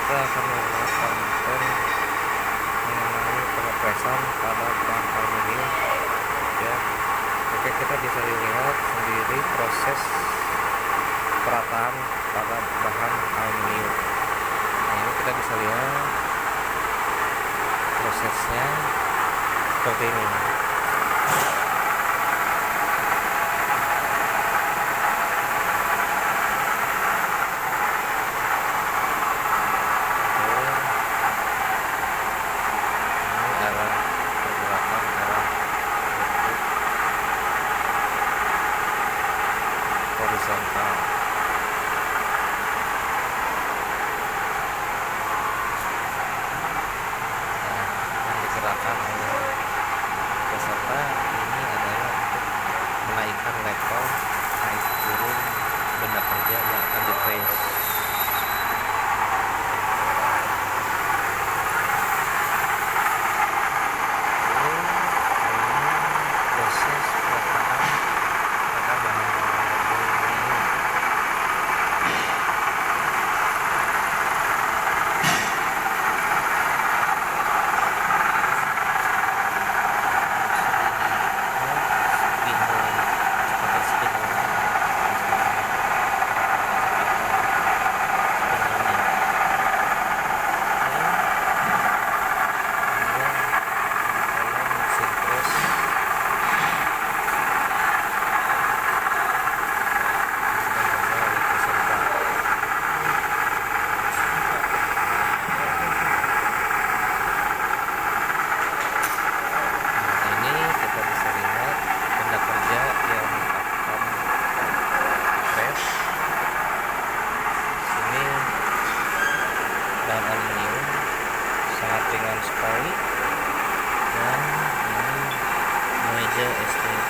kita akan membuat konten mengenai pengepresan pada bahan aluminium ya. Oke, kita bisa lihat sendiri proses perataan pada bahan aluminium. Nah, ini kita bisa lihat prosesnya seperti ini. Horizontal. Nah, yang digerakkan oleh peserta ini adalah untuk menaikkan level naik turun benda kerja yang akan di trace. Proses perataan pada bahan aluminium. Bahan aluminium sangat ringan sekali, dan ini meja STJ